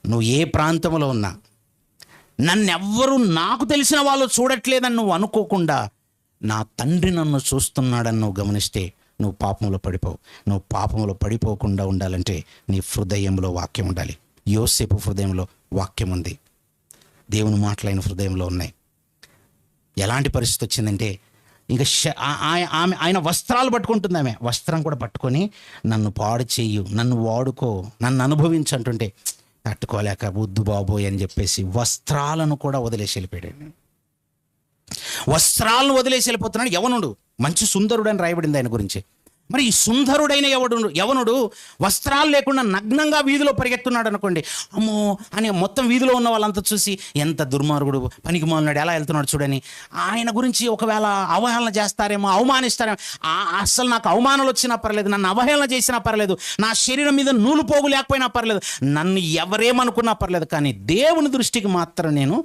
నువ్వు ఏ ప్రాంతంలో ఉన్నా, నన్నెవ్వరూ నాకు తెలిసిన వాళ్ళు చూడట్లేదని నువ్వు అనుకోకుండా నా తండ్రి నన్ను చూస్తున్నాడని నువ్వు గమనిస్తే నువ్వు పాపంలో పడిపోవు. నువ్వు పాపంలో పడిపోకుండా ఉండాలంటే నీ హృదయంలో వాక్యం ఉండాలి. యోసేపు హృదయంలో వాక్యం ఉంది, దేవుని మాటలైన హృదయంలో ఉన్నాయి. ఎలాంటి పరిస్థితి వచ్చిందంటే ఇంకా ఆయన వస్త్రాలు పట్టుకుంటుంది. ఆమె వస్త్రం కూడా పట్టుకొని నన్ను పాడు చెయ్యు, నన్ను వాడుకో, నన్ను అనుభవించు అంటుంటే తట్టుకోలేక వద్దు బాబోయ్ అని చెప్పేసి వస్త్రాలను కూడా వదిలేసి వెళ్ళిపోయాడు. వస్త్రాలను వదిలేసి వెళ్ళిపోతున్నాడు యవనుడు. మంచి సుందరుడు అని రాయబడింది ఆయన గురించి. మరి ఈ సుందరుడైన యవనుడు వస్త్రాలు లేకుండా నగ్నంగా వీధిలో పరిగెత్తున్నాడు అనుకోండి, అమ్మో అని మొత్తం వీధిలో ఉన్న వాళ్ళంతా చూసి ఎంత దుర్మార్గుడు, పనికి మాలినాడు, ఎలా వెళ్తున్నాడు చూడని ఆయన గురించి ఒకవేళ అవహేళన చేస్తారేమో, అవమానిస్తారేమో. అస్సలు నాకు అవమానాలు వచ్చినా పర్లేదు, నన్ను అవహేళన చేసినా పర్లేదు, నా శరీరం మీద నూలు పోగు లేకపోయినా పర్లేదు, నన్ను ఎవరేమనుకున్నా పర్లేదు, కానీ దేవుని దృష్టికి మాత్రం నేను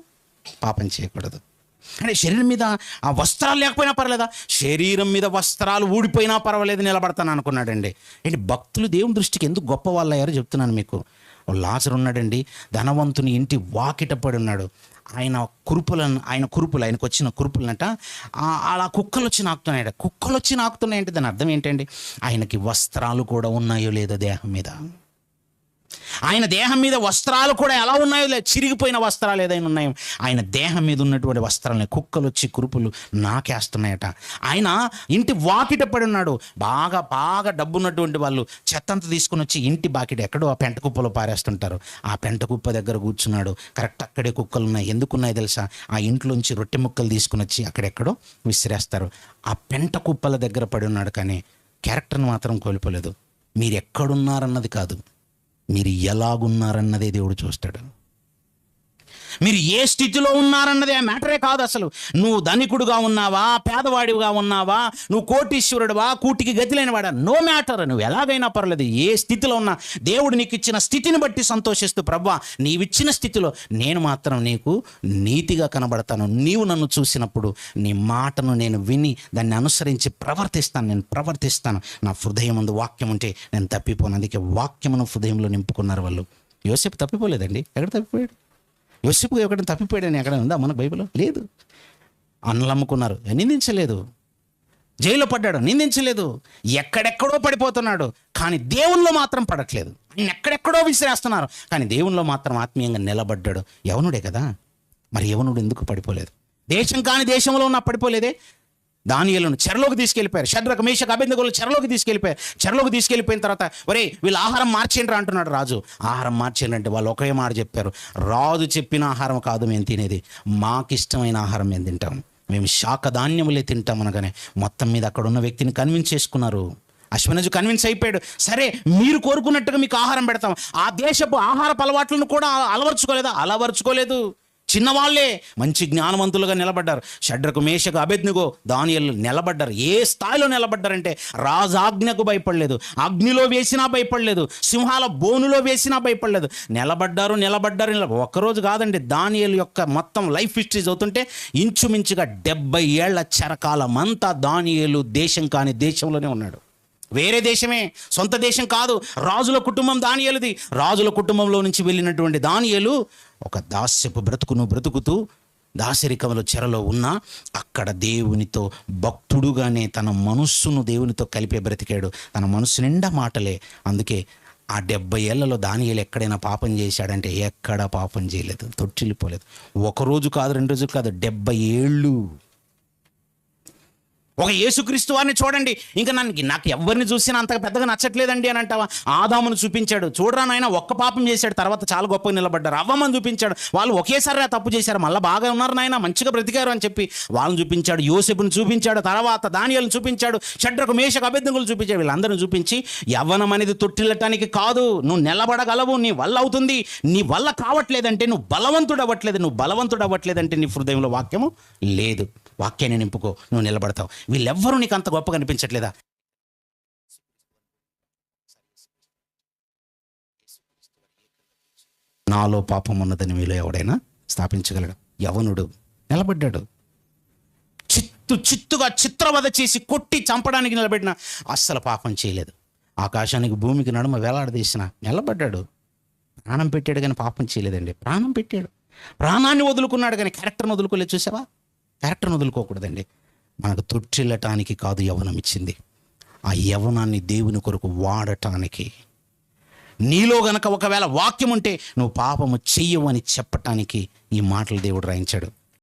పాపం చేయకూడదు. అంటే శరీరం మీద ఆ వస్త్రాలు లేకపోయినా పర్లేదా, శరీరం మీద వస్త్రాలు ఊడిపోయినా పర్వాలేదు, నిలబడతాను అనుకున్నాడండి. ఏంటి భక్తులు దేవుని దృష్టికి ఎందుకు గొప్ప వాళ్ళు అయ్యారో చెప్తున్నాను మీకు. లాజరు ఉన్నాడండి, ధనవంతుని ఇంటి వాకిట పడి ఉన్నాడు. ఆయనకు వచ్చిన కురుపులనట అలా కుక్కలు వచ్చి నాకుతున్నాయట. కుక్కలు వచ్చి నాకుతున్నాయంటే దాని అర్థం ఏంటండి? ఆయనకి వస్త్రాలు కూడా ఉన్నాయో లేదో దేహం మీద, ఆయన దేహం మీద వస్త్రాలు కూడా ఎలా ఉన్నాయో లేదు, చిరిగిపోయిన వస్త్రాలు ఏదైనా ఉన్నాయో, ఆయన దేహం మీద ఉన్నటువంటి వస్త్రాలని కుక్కలు వచ్చి కురుపులు నాకేస్తున్నాయట. ఆయన ఇంటి వాకిట పడి ఉన్నాడు. బాగా డబ్బున్నటువంటి వాళ్ళు చెత్తంతా తీసుకుని వచ్చి ఇంటి బాకిట ఎక్కడో ఆ పెంట కుప్పలో పారేస్తుంటారు. ఆ పెంట కుప్ప దగ్గర కూర్చున్నాడు. కరెక్ట్ అక్కడే కుక్కలు ఉన్నాయి. ఎందుకున్నాయి తెలుసా? ఆ ఇంట్లోంచి రొట్టె ముక్కలు తీసుకుని వచ్చి అక్కడెక్కడో విసిరేస్తారు. ఆ పెంట కుప్పల దగ్గర పడి ఉన్నాడు, కానీ క్యారెక్టర్ని మాత్రం కోల్పోలేదు. మీరు ఎక్కడున్నారన్నది కాదు, మీరు ఎలాగున్నారన్నదే దేవుడు చూస్తాడు. మీరు ఏ స్థితిలో ఉన్నారన్నదే మ్యాటరే కాదు అసలు. నువ్వు ధనికుడుగా ఉన్నావా, పేదవాడిగా ఉన్నావా, నువ్వు కోటీశ్వరుడువా, కూటికి గతి లేనివాడా, నో మ్యాటర్. నువ్వు ఎలాగైనా పర్లేదు, ఏ స్థితిలో ఉన్నా దేవుడు నీకు ఇచ్చిన స్థితిని బట్టి సంతోషిస్తూ, ప్రభువా నీవిచ్చిన స్థితిలో నేను మాత్రం నీకు నీతిగా కనబడతాను, నీవు నన్ను చూసినప్పుడు నీ మాటను నేను విని దాన్ని అనుసరించి నేను ప్రవర్తిస్తాను. నా హృదయం ముందు వాక్యం ఉంటే నేను తప్పిపోను. అందుకే వాక్యమును హృదయంలో నింపుకున్నారు వాళ్ళు. యోసేపు తప్పిపోలేదండి. ఎక్కడ తప్పిపోయాడు? యోసేపు ఎక్కడ తప్పిపోయాడని ఎక్కడ ఉందా మనకు బైబిల్లో? లేదు. అన్నలు అమ్ముకున్నారు, నిందించలేదు. జైల్లో పడ్డాడు, నిందించలేదు. ఎక్కడెక్కడో పడిపోతున్నాడు, కానీ దేవుల్లో మాత్రం పడట్లేదు. ఆయన ఎక్కడెక్కడో విసిరేస్తున్నారు, కానీ దేవుల్లో మాత్రం ఆత్మీయంగా నిలబడ్డాడు. యవనుడే కదా, మరి యవనుడు ఎందుకు పడిపోలేదు? దేశం కాని దేశంలో ఉన్న పడిపోలేదే. దానియేలును చెరలోకి తీసుకెళ్ళిపోయారు. షద్రక్ మేషక్ అబేద్నెగోలు చెరలోకి తీసుకెళ్ళిపోయారు. చెరలోకి తీసుకెళ్ళిపోయిన తర్వాత ఒరే వీళ్ళు ఆహారం మార్చేయండి అంటున్నాడు రాజు. ఆహారం మార్చేయండి అంటే వాళ్ళు ఒకే మాట చెప్పారు, రాజు చెప్పిన ఆహారం కాదు మేము తినేది, మాకు ఇష్టమైన ఆహారం మేము తింటాం, మేము శాఖ ధాన్యములే తింటాం అనగానే మొత్తం మీద అక్కడ ఉన్న వ్యక్తిని కన్విన్స్ చేసుకున్నారు. అశ్వనజు కన్విన్స్ అయిపోయాడు. సరే మీరు కోరుకున్నట్టుగా మీకు ఆహారం పెడతాం. ఆ దేశపు ఆహారపు అలవాట్లను కూడా అలవర్చుకోలేదు. చిన్నవాళ్లే మంచి జ్ఞానవంతులుగా నిలబడ్డారు. షడ్రక్ మేషక్ అబేద్నెగో దానియేలు నిలబడ్డారు. ఏ స్థాయిలో నిలబడ్డారంటే రాజాజ్ఞకు భయపడలేదు, అగ్నిలో వేసినా భయపడలేదు, సింహాల బోనులో వేసినా భయపడలేదు. నిలబడ్డారు. ఒక్కరోజు కాదండి, దానియేలు యొక్క మొత్తం లైఫ్ హిస్టరీ చదువుతుంటే ఇంచుమించుగా 70 ఏళ్ల చరకాలమంతా దానియేలు దేశం కాని దేశంలోనే ఉన్నాడు. వేరే దేశమే, సొంత దేశం కాదు. రాజుల కుటుంబం దానియేలుది. రాజుల కుటుంబంలో నుంచి వెళ్ళినటువంటి దానియేలు ఒక దాస్యపు బ్రతుకును బ్రతుకుతూ దాసరికంలో చెరలో ఉన్నా అక్కడ దేవునితో భక్తుడుగానే తన మనస్సును దేవునితో కలిపే బ్రతికాడు. తన మనస్సు నిండా మాటలే. అందుకే ఆ 70 ఏళ్లలో దానియేలు ఎక్కడైనా పాపం చేశాడంటే ఎక్కడా పాపం చేయలేదు, తొట్టిల్లిపోలేదు. ఒకరోజు కాదు, 2 రోజులు కాదు, 70 ఏళ్ళు. ఒక యేసుక్రీస్తు వారిని చూడండి, ఇంకా నాకు ఎవరిని చూసినా అంతగా పెద్దగా నచ్చట్లేదండి అని అంటావా? ఆదామును చూపించాడు, చూడరా నాయన ఒక్క పాపం చేశాడు, తర్వాత చాలా గొప్పగా నిలబడ్డారు. అవ్వమ్మని చూపించాడు, వాళ్ళు ఒకేసారి తప్పు చేశారు, మళ్ళీ బాగా ఉన్నారు నాయన, మంచిగా బ్రతికారు అని చెప్పి వాళ్ళని చూపించాడు. యోసేపుని చూపించాడు, తర్వాత దానియేలును చూపించాడు, షడ్రకు మేషకు అబేద్నెగోలు చూపించాడు. వీళ్ళందరిని చూపించి యవ్వనం అనేది తొట్టిల్లటానికి కాదు, నువ్వు నిలబడగలవు, నీ వల్ల అవుతుంది. నీ వల్ల కావట్లేదంటే నువ్వు బలవంతుడు అవ్వట్లేదంటే నీ హృదయంలో వాక్యము లేదు. వాక్యాన్ని నింపుకో, నువ్వు నిలబడతావు. వీళ్ళెవ్వరూ నీకు అంత గొప్పగా అనిపించట్లేదా? నాలో పాపం ఉన్నదని మీలో ఎవడైనా స్థాపించగలడు? యవనుడు నిలబడ్డాడు. చిత్తుగా చిత్రవధ చేసి కొట్టి చంపడానికి నిలబడిన అస్సలు పాపం చేయలేదు. ఆకాశానికి భూమికి నడుమ వేలాడదీసిన నిలబడ్డాడు. ప్రాణం పెట్టాడు కానీ పాపం చేయలేదండి. ప్రాణం పెట్టాడు, ప్రాణాన్ని వదులుకున్నాడు కానీ క్యారెక్టర్ని వదులుకోలేదు. చూసావా, క్యారెక్టర్ని వదులుకోకూడదండి. మనకు తొట్టిల్లటానికి కాదు యవ్వనం ఇచ్చింది, ఆ యవ్వనాన్ని దేవుని కొరకు వాడటానికి. నీలో గనక ఒకవేళ వాక్యం ఉంటే నువ్వు పాపము చెయ్యవు అని చెప్పటానికి ఈ మాటలు దేవుడు రాయించాడు.